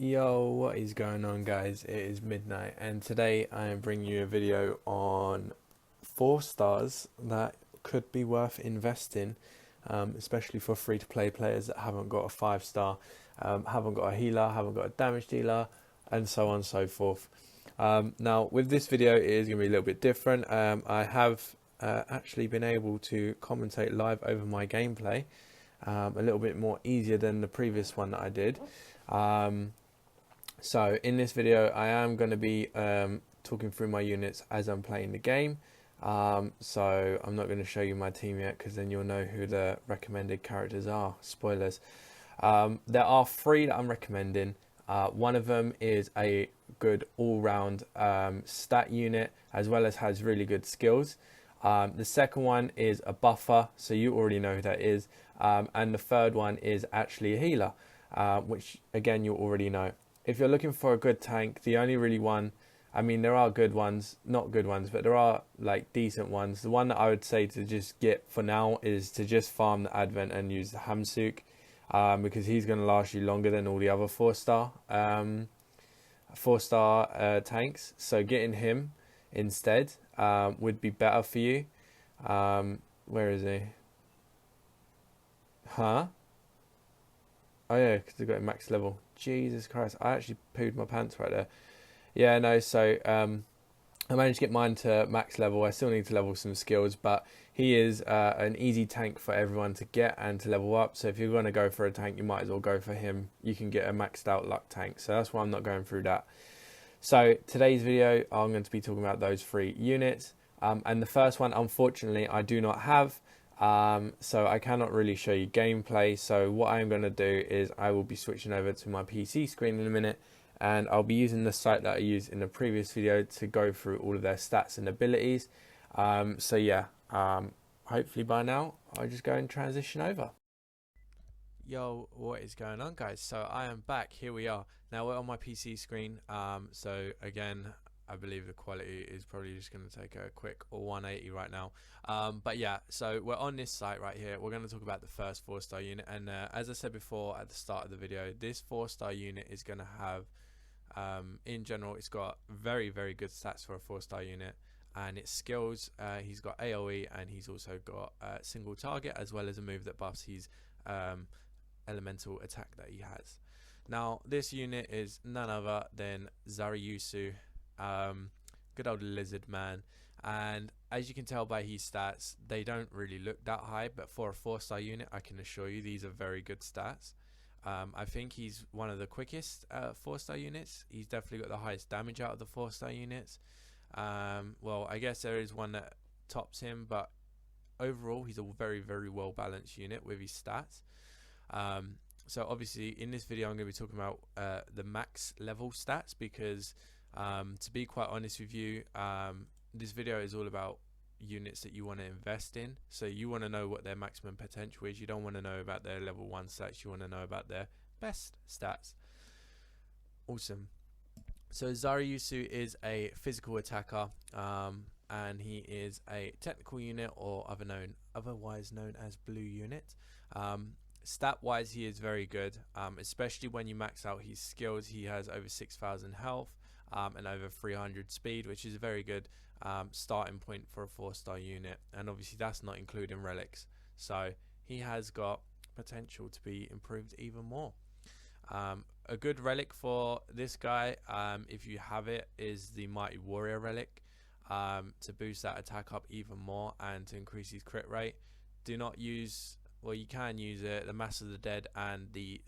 Yo, what is going on, guys? It is midnight, and today I am bringing you a video on 4 stars that could be worth investing, especially for free-to-play players that haven't got a 5 star, haven't got a healer, haven't got a damage dealer, and so on and so forth. Now, with this video, it is going to be a little bit different. I have actually been able to commentate live over my gameplay, a little bit more easier than the previous one that I did. So in this video I am going to be talking through my units as I'm playing the game. So I'm not going to show you my team yet, because then you'll know who the recommended characters are. Spoilers. There are 3 that I'm recommending. One of them is a good all-round stat unit, as well as has really good skills. The second one is a buffer, so you already know who that is. And the third one is actually a healer, which again you already know. If you're looking for a good tank, the only really one, I mean there are good ones, not good ones, but there are like decent ones. The one that I would say to just get for now is to just farm the Advent and use the Hamsuk, because he's going to last you longer than all the other 4-star tanks. So getting him instead would be better for you. Where is he? Huh? Oh yeah, because they got him max level. Jesus Christ, I actually pooed my pants right there. Yeah, no, so I managed to get mine to max level. I still need to level some skills, but he is an easy tank for everyone to get and to level up. So if you're going to go for a tank, you might as well go for him. You can get a maxed out luck tank, so that's why I'm not going through that. So today's video, I'm going to be talking about those 3 units. And the first one, unfortunately, I do not have. So I cannot really show you gameplay. So what I'm going to do is I will be switching over to my PC screen in a minute, and I'll be using the site that I used in the previous video to go through all of their stats and abilities. So yeah, hopefully by now I'll just go and transition over. Yo, what is going on, guys? So I am back. Here we are. Now we're on my PC screen. So again, I believe the quality is probably just going to take a quick 180 right now. But yeah, so we're on this site right here. We're going to talk about the first 4-star unit. And as I said before at the start of the video, this 4-star unit is going to have, in general, it's got very, very good stats for a 4-star unit. And its skills, he's got AoE, and he's also got single target, as well as a move that buffs his elemental attack that he has. Now, this unit is none other than Zaryusu, good old lizard man, and as you can tell by his stats, they don't really look that high, but for a 4-star unit, I can assure you these are very good stats. I think he's one of the quickest 4-star units. He's definitely got the highest damage out of the 4-star units. Well, I guess there is one that tops him, but overall he's a very, very well balanced unit with his stats. So obviously in this video I'm going to be talking about the max level stats, because to be quite honest with you, this video is all about units that you want to invest in. So you want to know what their maximum potential is. You don't want to know about their level 1 stats. You want to know about their best stats. Awesome. So Zaryusu is a physical attacker, and he is a technical unit, or otherwise known as blue unit. Stat wise, he is very good, especially when you max out his skills. He has over 6,000 health and over 300 speed, which is a very good starting point for a 4-star unit. And obviously that's not including relics, so he has got potential to be improved even more. A good relic for this guy, if you have it, is the Mighty Warrior relic, to boost that attack up even more and to increase his crit rate. Do not use, well, you can use it, the Mass of the Dead and the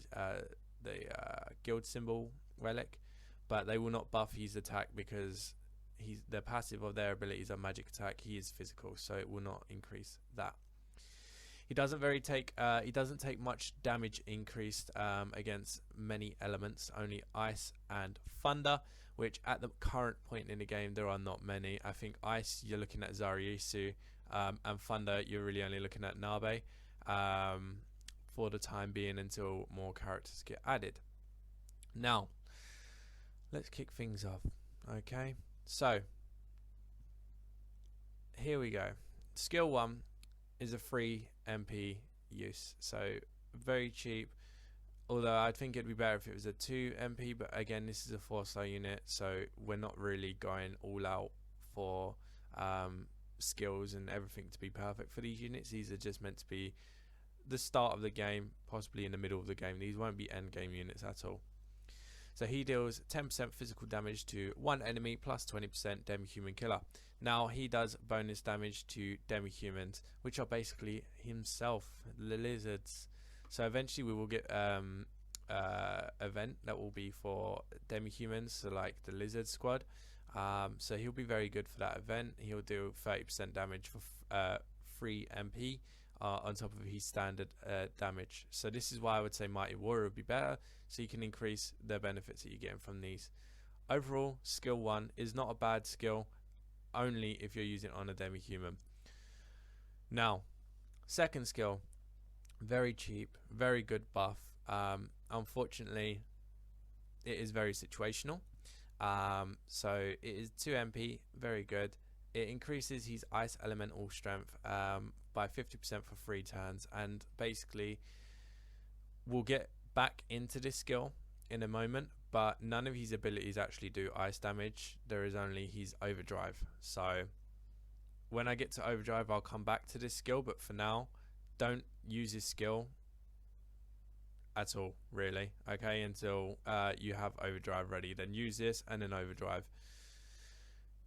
Guild Symbol relic, but they will not buff his attack, because the passive of their abilities are magic attack. He is physical, so it will not increase that. He doesn't take much damage increased against many elements, only ice and thunder, which at the current point in the game there are not many. I think ice you're looking at Zaryusu, and thunder you're really only looking at Nabe, for the time being, until more characters get added. Now let's kick things off. Okay, so here we go. Skill 1 is a free MP use, so very cheap, Although I think it'd be better if it was a 2 MP, but again, this is a 4-star unit, so we're not really going all out for skills and everything to be perfect for these units. These are just meant to be the start of the game, possibly in the middle of the game. These won't be end game units at all. So he deals 10% physical damage to one enemy plus 20% demi-human killer. Now he does bonus damage to demi-humans, which are basically himself, the lizards. So eventually we will get event that will be for demi-humans, so like the lizard squad. So he'll be very good for that event. He'll do 30% damage for 3 MP on top of his standard damage. So this is why I would say Mighty Warrior would be better, so you can increase the benefits that you're getting from these. Overall, skill 1 is not a bad skill, only if you're using it on a demi-human. Now, second skill, very cheap, very good buff. Unfortunately, it is very situational. So it is 2 MP, very good. It increases his ice elemental strength by 50% for 3 turns, and basically we'll get back into this skill in a moment, but none of his abilities actually do ice damage. There is only his overdrive. So when I get to overdrive, I'll come back to this skill, but for now, don't use this skill at all, really, okay, until you have overdrive ready. Then use this and then overdrive.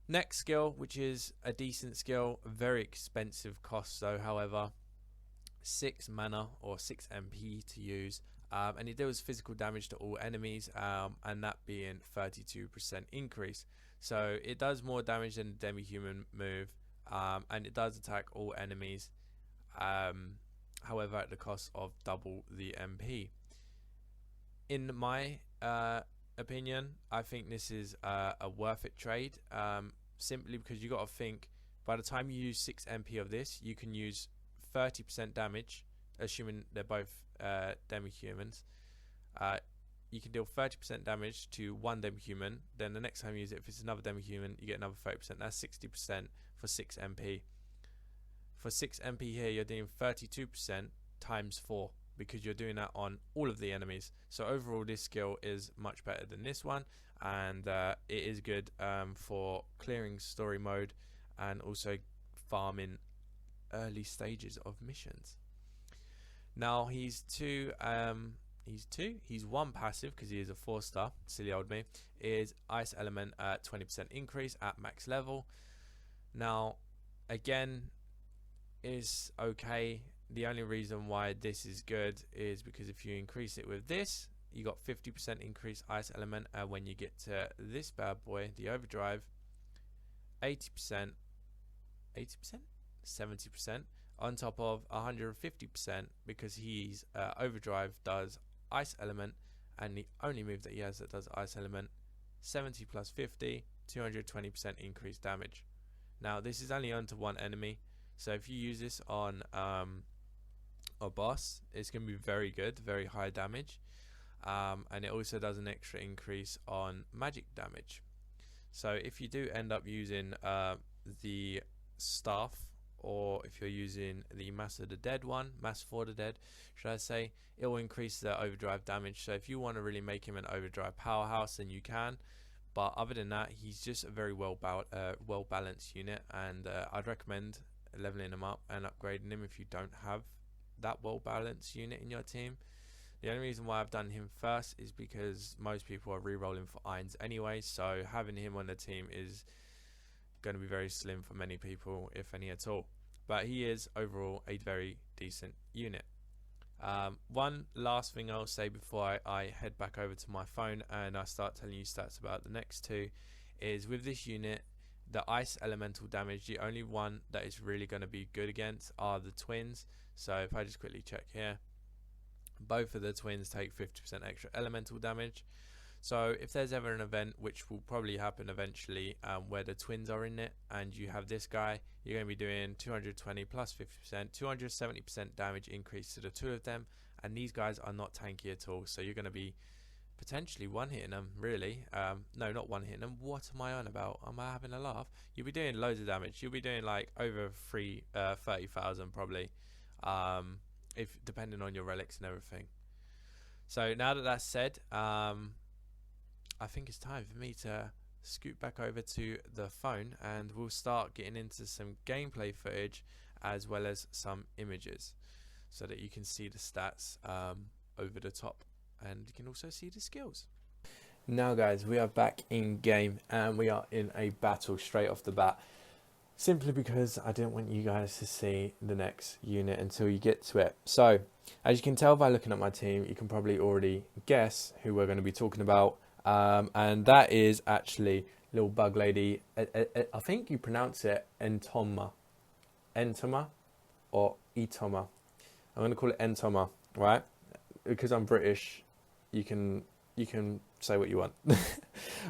Next skill, which is a decent skill, very expensive cost though, however, 6 mana or 6 MP to use, and it deals physical damage to all enemies, and that being 32% increase. So it does more damage than the demi-human move, and it does attack all enemies, however at the cost of double the MP. In my opinion, I think this is a worth it trade, simply because you got to think, by the time you use 6 MP of this, you can use 30% damage, assuming they're both demi-humans. You can deal 30% damage to one demi-human, then the next time you use it, if it's another demi-human, you get another 30%. That's 60% for 6 MP. For 6 MP here, you're doing 32% times 4, because you're doing that on all of the enemies. So overall, this skill is much better than this one, and it is good for clearing story mode and also farming early stages of missions. Now he's 1 passive, because he is a 4-star, silly old me, is ice element at 20% increase at max level. Now again, is okay. The only reason why this is good is because if you increase it with this, you got 50% increase ice element, and when you get to this bad boy, the overdrive, 80%, 70% on top of 150%, because he's overdrive does ice element, and the only move that he has that does ice element, 70 plus 50, 220% increased damage. Now this is only onto one enemy, so if you use this on a boss, it's going to be very good, very high damage, and it also does an extra increase on magic damage. So if you do end up using the staff, or if you're using the Mass of the Dead one, Mass for the Dead, should I say, it will increase the overdrive damage. So if you want to really make him an overdrive powerhouse, then you can. But other than that, he's just a very well balanced unit, and I'd recommend leveling him up and upgrading him if you don't have that well balanced unit in your team. The only reason why I've done him first is because most people are re-rolling for irons anyway, so having him on the team is going to be very slim for many people, if any at all. But he is overall a very decent unit. One last thing I'll say before I head back over to my phone and I start telling you stats about the next two is, with this unit, the ice elemental damage, the only one that is really going to be good against are the twins. So if I just quickly check here, both of the twins take 50% extra elemental damage. So if there's ever an event, which will probably happen eventually, where the twins are in it and you have this guy, you're going to be doing 220 plus 50%, 270% damage increase to the two of them, and these guys are not tanky at all, so you're going to be potentially one-hitting them, really. No, not one-hitting them. What am I on about? Am I having a laugh? You'll be doing loads of damage. You'll be doing like over 30,000 probably, if depending on your relics and everything. So now that that's said, I think it's time for me to scoot back over to the phone, and we'll start getting into some gameplay footage as well as some images, so that you can see the stats over the top, and you can also see the skills. Now guys, we are back in game and we are in a battle straight off the bat, simply because I didn't want you guys to see the next unit until you get to it. So as you can tell by looking at my team, you can probably already guess who we're going to be talking about, and that is actually little bug lady. I think you pronounce it Entoma or Itoma. I'm going to call it Entoma, right? Because I'm British, you can say what you want.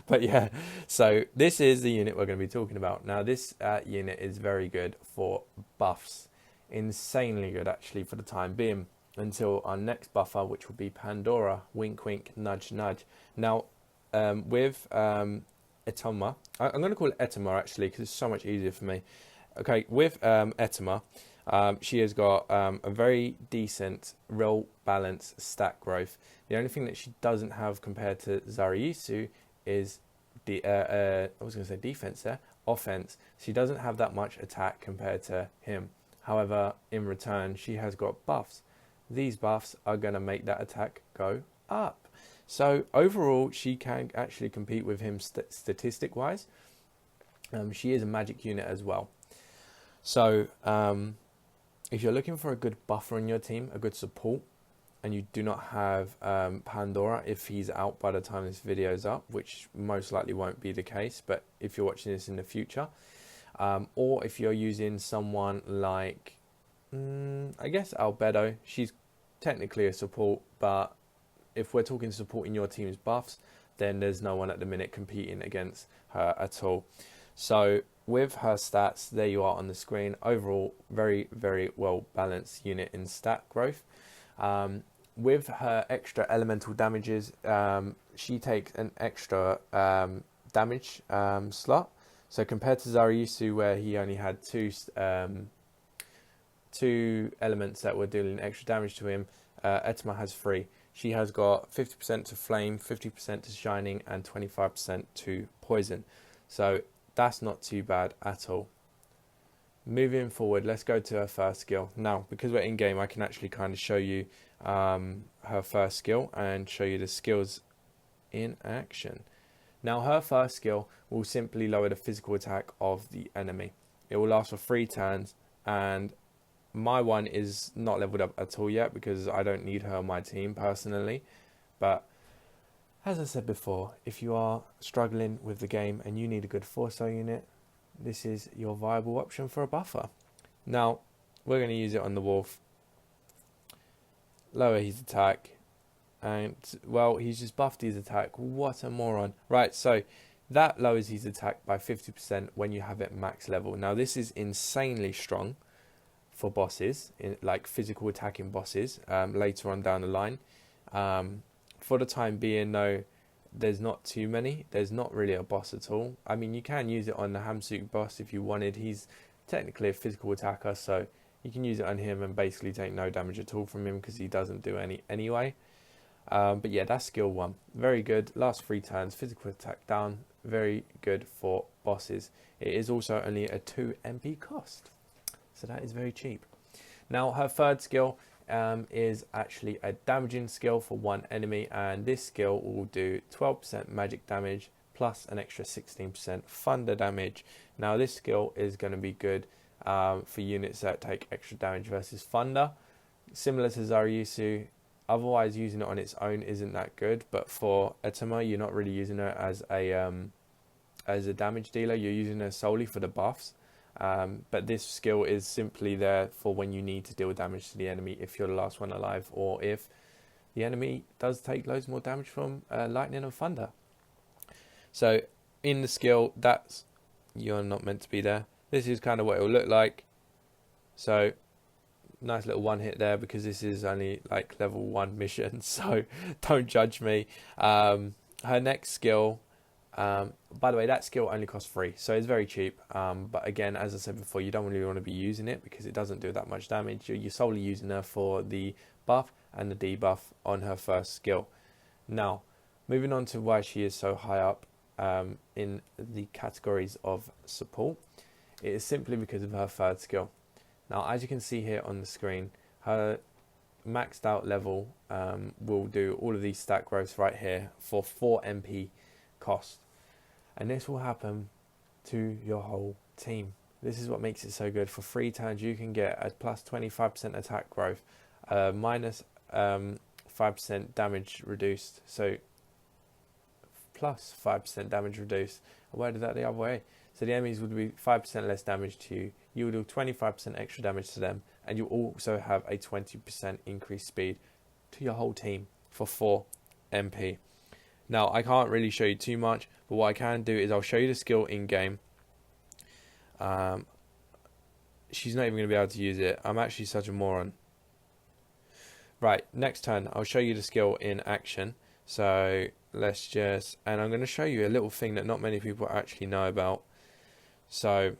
But yeah, so this is the unit we're going to be talking about. Now this unit is very good for buffs, insanely good actually for the time being, until our next buffer, which will be Pandora. Wink wink, nudge nudge. Now with Etoma, I'm going to call it Etoma actually because it's so much easier for me. Okay, with Etoma, she has got a very decent, real balanced stat growth. The only thing that she doesn't have compared to Zarayisu is I was going to say defense there, offense. She doesn't have that much attack compared to him. However, in return, she has got buffs. These buffs are going to make that attack go up. So overall, she can actually compete with him statistic-wise. She is a magic unit as well. So if you're looking for a good buffer in your team, a good support, and you do not have Pandora, if he's out by the time this video is up, which most likely won't be the case, but if you're watching this in the future, or if you're using someone like, I guess Albedo, she's technically a support, but if we're talking supporting your team's buffs, then there's no one at the minute competing against her at all. So with her stats, there you are on the screen. Overall, very, very well balanced unit in stat growth. With her extra elemental damages, she takes an extra damage slot. So compared to Zarayisu, where he only had two elements that were dealing extra damage to him, Etoma has 3. She has got 50% to flame, 50% to shining, and 25% to poison. So that's not too bad at all. Moving forward, let's go to her first skill. Now, because we're in game, I can actually kind of show you her first skill and show you the skills in action. Now, her first skill will simply lower the physical attack of the enemy. It will last for 3 turns, and my one is not leveled up at all yet because I don't need her on my team personally. But as I said before, if you are struggling with the game and you need a good 4-star unit, this is your viable option for a buffer. Now, we're going to use it on the wolf. Lower his attack. And, well, he's just buffed his attack. What a moron. Right, so that lowers his attack by 50% when you have it max level. Now, this is insanely strong for bosses, like physical attacking bosses, later on down the line. For the time being, though, there's not too many. There's not really a boss at all. I mean, you can use it on the Hamsuk boss if you wanted. He's technically a physical attacker, so you can use it on him and basically take no damage at all from him because he doesn't do any anyway. But yeah, that's skill 1. Very good. Last 3 turns, physical attack down. Very good for bosses. It is also only a 2 MP cost, so that is very cheap. Now, her third skill is actually a damaging skill for 1 enemy, and this skill will do 12% magic damage plus an extra 16% thunder damage. Now, this skill is going to be good for units that take extra damage versus thunder, similar to Zarayisu. Otherwise, using it on its own isn't that good, but for Etoma, you're not really using her as a damage dealer. You're using her solely for the buffs. But this skill is simply there for when you need to deal damage to the enemy if you're the last one alive, or if the enemy does take loads more damage from lightning and thunder. So in the skill, that's, you're not meant to be there. This is kind of what it will look like. So nice little one hit there because this is only like level 1 mission, so don't judge me. Her next skill, by the way, that skill only costs 3, so it's very cheap. But again, as I said before, you don't really want to be using it because it doesn't do that much damage. You're solely using her for the buff, and the debuff on her first skill. Now, moving on to why she is so high up in the categories of support, it is simply because of her third skill. Now, as you can see here on the screen, her maxed out level will do all of these stat growths right here for 4 MP cost. And this will happen to your whole team. This is what makes it so good. For 3 turns, you can get a plus 25% attack growth, minus 5% damage reduced. So plus 5% damage reduced. I worded that the other way. So the enemies would be 5% less damage to you. You will do 25% extra damage to them, and you also have a 20% increased speed to your whole team for 4 MP. Now, I can't really show you too much, but what I can do is I'll show you the skill in game. She's not even going to be able to use it. I'm actually such a moron. Right, next turn, I'll show you the skill in action. So let's just, and I'm going to show you a little thing that not many people actually know about. So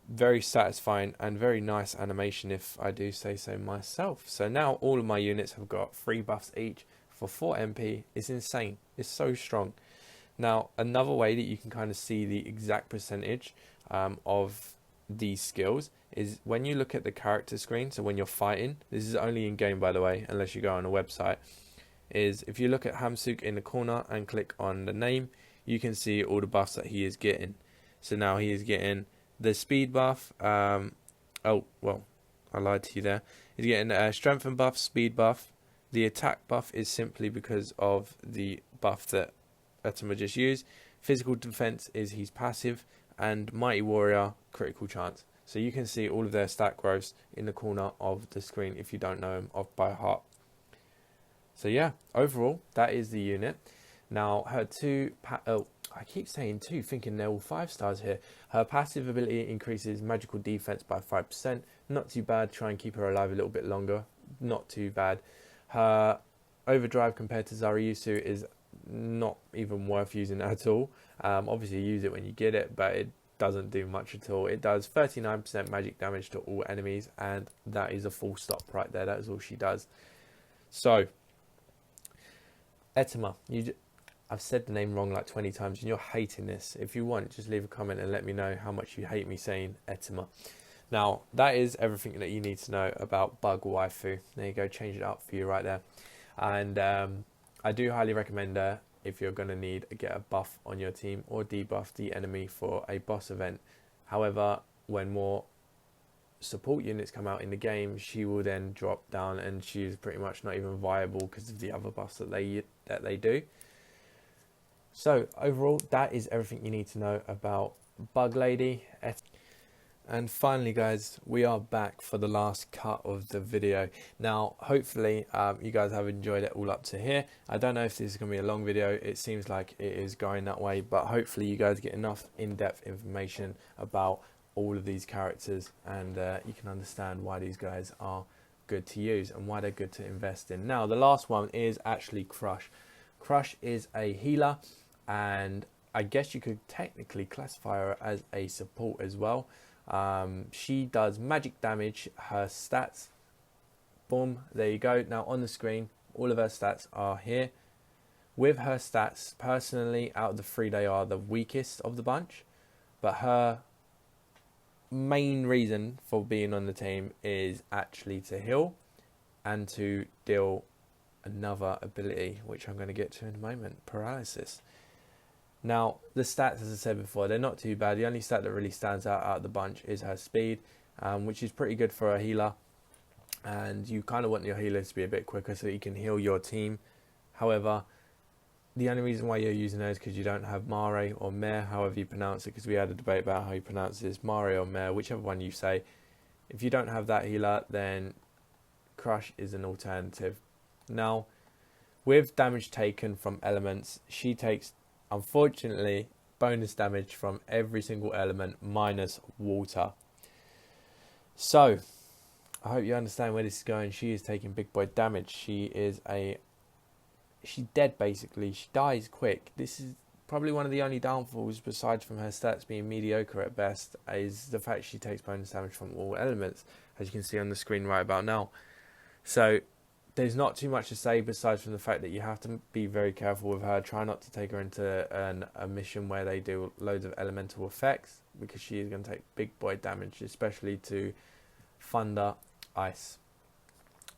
very satisfying and very nice animation, if I do say so myself. So now all of my units have got 3 buffs each for 4 MP. It's insane. It's so strong. Now, another way that you can kind of see the exact percentage of these skills is when you look at the character screen. So when you're fighting, this is only in game, by the way, unless you go on a website, is if you look at Hamsuk in the corner and click on the name, you can see all the buffs that he is getting. So now he is getting the speed buff. Oh, well, I lied to you there. He's getting a strengthen buff, speed buff. The attack buff is simply because of the buff that Etima just used. Physical defense is his passive, and Mighty Warrior critical chance. So you can see all of their stat growths in the corner of the screen if you don't know them off by heart. So yeah, overall, that is the unit. Now, her I keep saying 2, thinking they're all 5 stars here. Her passive ability increases magical defense by 5%. Not too bad. Try and keep her alive a little bit longer. Not too bad. Her overdrive compared to Zariyusu is not even worth using at all. Obviously, use it when you get it, but it doesn't do much at all. It does 39% magic damage to all enemies, and that is a full stop right there. That is all she does. So, Etima, I've said the name wrong like 20 times and you're hating this. If you want, just leave a comment and let me know how much you hate me saying Etima. Now, that is everything that you need to know about Bug Waifu. There you go, change it up for you right there. And I do highly recommend her if you're going to get a buff on your team or debuff the enemy for a boss event. However, when more support units come out in the game, she will then drop down and she's pretty much not even viable because of the other buffs that they do. So overall, that is everything you need to know about Bug Lady. And finally, guys, we are back for the last cut of the video. Now, hopefully, you guys have enjoyed it all up to here. I don't know if this is going to be a long video. It seems like it is going that way, but hopefully you guys get enough in-depth information about all of these characters, and you can understand why these guys are good to use and why they're good to invest in. Now, the last one is actually Crush. Crush is a healer, and I guess you could technically classify her as a support as well. She does magic damage. Her stats, boom, there you go. Now on the screen, all of her stats are here. With her stats, personally, out of the 3, they are the weakest of the bunch, but her main reason for being on the team is actually to heal and to deal another ability, which I'm going to get to in a moment, paralysis. Now, the stats, as I said before, they're not too bad. The only stat that really stands out of the bunch is her speed, which is pretty good for a healer. And you kind of want your healers to be a bit quicker so that you can heal your team. However, the only reason why you're using her is because you don't have Mare or Mare, however you pronounce it, because we had a debate about how you pronounce this, Mare or Mare, whichever one you say. If you don't have that healer, then Crush is an alternative. Now, with damage taken from elements, she takes, unfortunately, bonus damage from every single element minus water. So, I hope you understand where this is going. She is taking big boy damage. She's dead basically. She dies quick. This is probably one of the only downfalls, besides from her stats being mediocre at best, is the fact she takes bonus damage from all elements, as you can see on the screen right about now. So, there's not too much to say besides from the fact that you have to be very careful with her. Try not to take her into a mission where they do loads of elemental effects, because she is going to take big boy damage, especially to thunder, ice.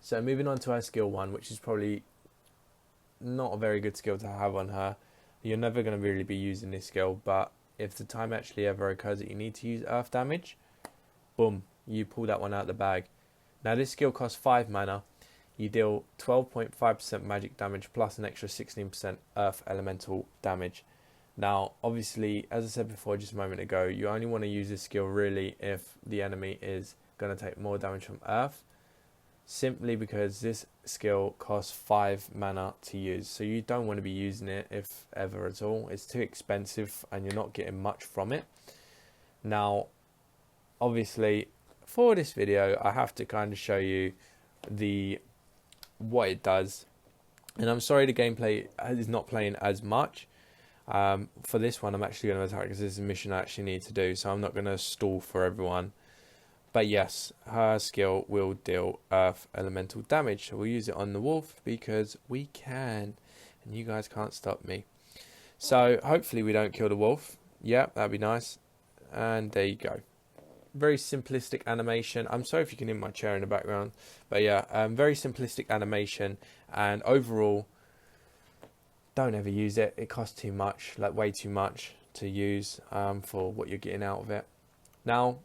So moving on to her skill 1, which is probably not a very good skill to have on her. You're never going to really be using this skill, but if the time actually ever occurs that you need to use earth damage, boom, you pull that one out of the bag. Now this skill costs 5 mana. You deal 12.5% magic damage plus an extra 16% earth elemental damage. Now, obviously, as I said before just a moment ago, you only want to use this skill really if the enemy is going to take more damage from earth, simply because this skill costs 5 mana to use. So you don't want to be using it if ever at all. It's too expensive and you're not getting much from it. Now, obviously, for this video, I have to kind of show you what it does. And I'm sorry the gameplay is not playing as much. For this one, I'm actually going to attack because this is a mission I actually need to do. So I'm not going to stall for everyone. But yes, her skill will deal earth elemental damage. So we'll use it on the wolf because we can. And you guys can't stop me. So hopefully we don't kill the wolf. Yeah, that'd be nice. And there you go. Very simplistic animation. I'm sorry if you can hear my chair in the background. But yeah, very simplistic animation. And overall, don't ever use it. It costs too much, like way too much to use for what you're getting out of it. Now,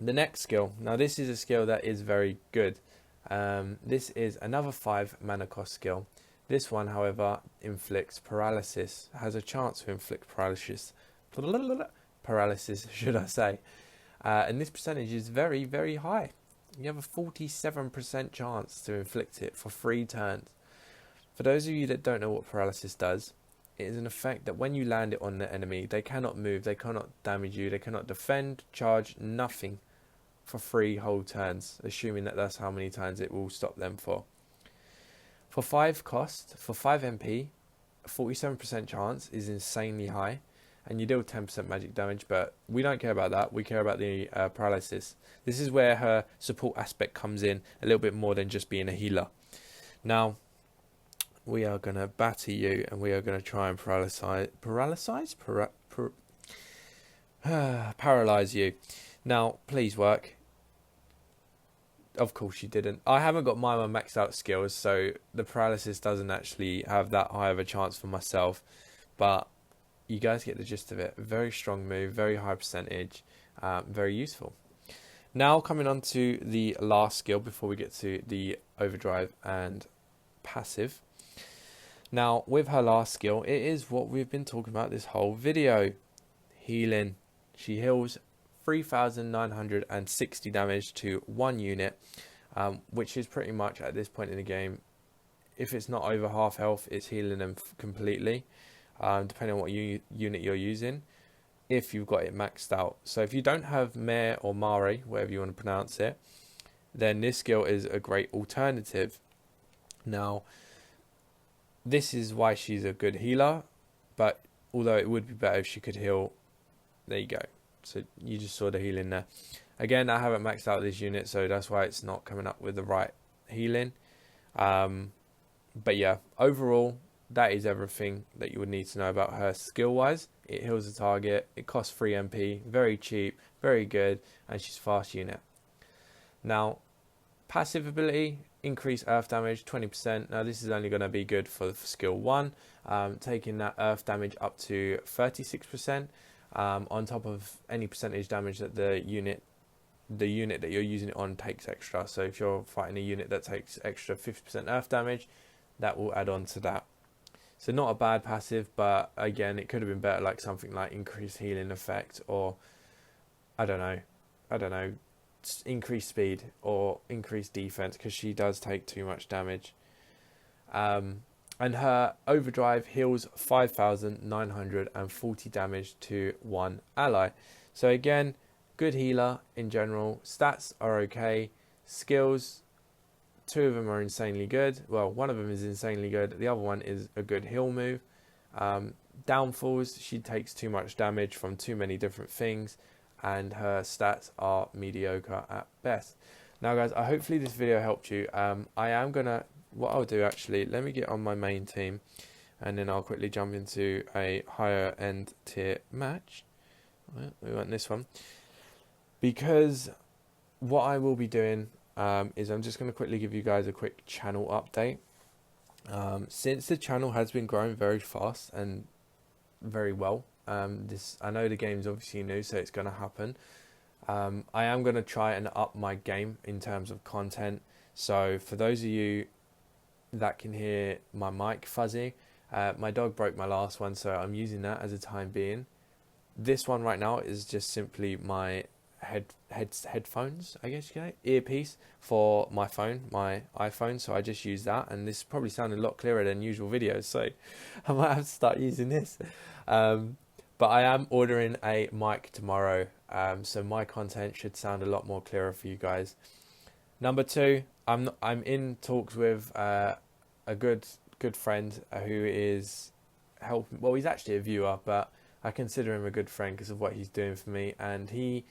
the next skill. Now, this is a skill that is very good. This is another 5 mana cost skill. This one, however, inflicts paralysis. Has a chance to inflict paralysis. Paralysis, should I say. And this percentage is very, very high. You have a 47% chance to inflict it for 3 turns. For those of you that don't know what paralysis does, it is an effect that when you land it on the enemy, they cannot move, they cannot damage you, they cannot defend, charge, nothing for 3 whole turns, assuming that that's how many turns it will stop them for. For 5 cost, for 5 MP, a 47% chance is insanely high, and you deal 10% magic damage, but we don't care about that, we care about the paralysis. This is where her support aspect comes in a little bit more than just being a healer. Now, we are going to batter you, and we are going to try and paralyze you. Now, please work. Of course you didn't. I haven't got my maxed out skills, so the paralysis doesn't actually have that high of a chance for myself. But you guys get the gist of it. Very strong move, very high percentage, very useful. Now coming on to the last skill before we get to the overdrive and passive. Now, with her last skill, it is what we've been talking about this whole video. Healing. She heals 3,960 damage to 1 unit, which is pretty much, at this point in the game, if it's not over half health, it's healing them completely, depending on what unit you're using, if you've got it maxed out. So if you don't have Mare or Mare, whatever you want to pronounce it, then this skill is a great alternative. Now, this is why she's a good healer, but although it would be better if she could heal, there you go. So you just saw the healing there. Again, I haven't maxed out this unit, so that's why it's not coming up with the right healing. But yeah, overall, that is everything that you would need to know about her skill-wise. It heals the target, it costs 3 MP, very cheap, very good, and she's fast unit. Now, passive ability, increase earth damage 20%. Now this is only going to be good for skill 1, taking that earth damage up to 36%, on top of any percentage damage that the unit that you're using it on takes extra. So if you're fighting a unit that takes extra 50% earth damage, that will add on to that. So not a bad passive, but again, it could have been better, like something like increased healing effect, or I don't know, increased speed or increased defense, because she does take too much damage. And her overdrive heals 5,940 damage to 1 ally. So again, good healer in general. Stats are okay. Skills, 2 of them are insanely good. Well, one of them is insanely good. The other one is a good heal move. Downfalls, she takes too much damage from too many different things, and her stats are mediocre at best. Now guys, hopefully this video helped you. I am going to what I'll do actually, let me get on my main team, and then I'll quickly jump into a higher end tier match. Well, we want this one, because what I will be doing is I'm just going to quickly give you guys a quick channel update. Since the channel has been growing very fast and very well, I know the game's obviously new, so it's going to happen. I am going to try and up my game in terms of content. So for those of you that can hear my mic fuzzy, my dog broke my last one, so I'm using that as a time being. This one right now is just simply my headphones, I guess you can say, earpiece for my phone, my iPhone. So I just use that, and this probably sounded a lot clearer than usual videos, so I might have to start using this. But I am ordering a mic tomorrow, so my content should sound a lot more clearer for you guys. Number two, I'm in talks with a good friend who is helping. Well, he's actually a viewer, but I consider him a good friend because of what he's doing for me, and he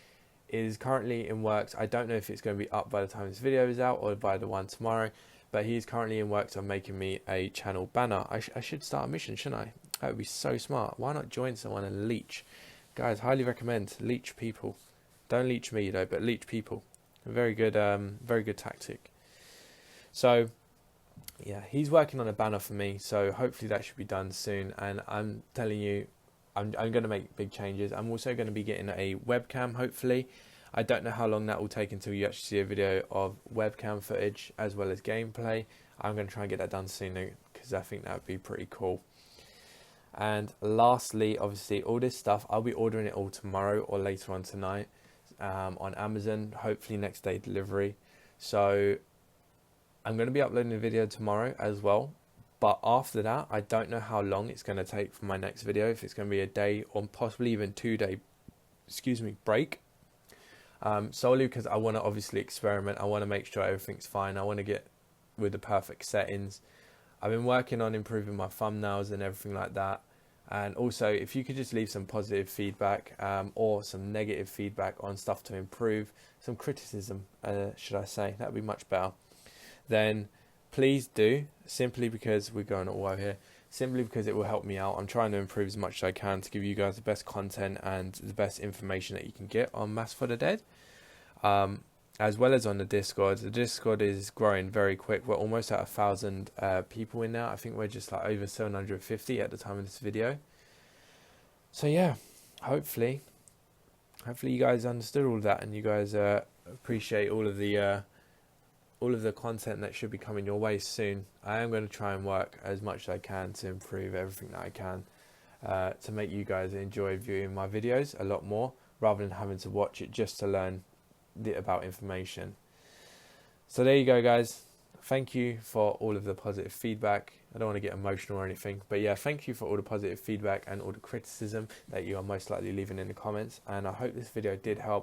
is currently in works. I don't know if it's going to be up by the time this video is out or by the one tomorrow, but he's currently in works on making me a channel banner. I should start a mission, shouldn't I? That would be so smart. Why not join someone and leech? Guys, highly recommend leech people. Don't leech me though, but leech people. Very good tactic. So yeah, he's working on a banner for me, so hopefully that should be done soon. And I'm telling you, I'm going to make big changes. I'm also going to be getting a webcam, hopefully. I don't know how long that will take until you actually see a video of webcam footage as well as gameplay. I'm going to try and get that done soon because I think that would be pretty cool. And lastly, obviously, all this stuff, I'll be ordering it all tomorrow or later on tonight on Amazon, hopefully next day delivery. So I'm going to be uploading a video tomorrow as well. But after that, I don't know how long it's going to take for my next video, if it's going to be a day or possibly even 2 day, break. Solely because I want to obviously experiment. I want to make sure everything's fine. I want to get with the perfect settings. I've been working on improving my thumbnails and everything like that. And also, if you could just leave some positive feedback or some negative feedback on stuff to improve, some criticism, should I say, that would be much better. Then please do, simply because we're going all over here, simply because it will help me out. I'm trying to improve as much as I can to give you guys the best content and the best information that you can get on Mass for the Dead, as well as on the Discord. The Discord is growing very quick. We're almost at 1,000 people in now. I think we're just like over 750 at the time of this video. So yeah, hopefully you guys understood all of that, and you guys appreciate all of the content that should be coming your way soon. I am going to try and work as much as I can to improve everything that I can to make you guys enjoy viewing my videos a lot more, rather than having to watch it just to learn about information. So there you go, guys. Thank you for all of the positive feedback. I don't want to get emotional or anything, but yeah, thank you for all the positive feedback and all the criticism that you are most likely leaving in the comments. And I hope this video did help.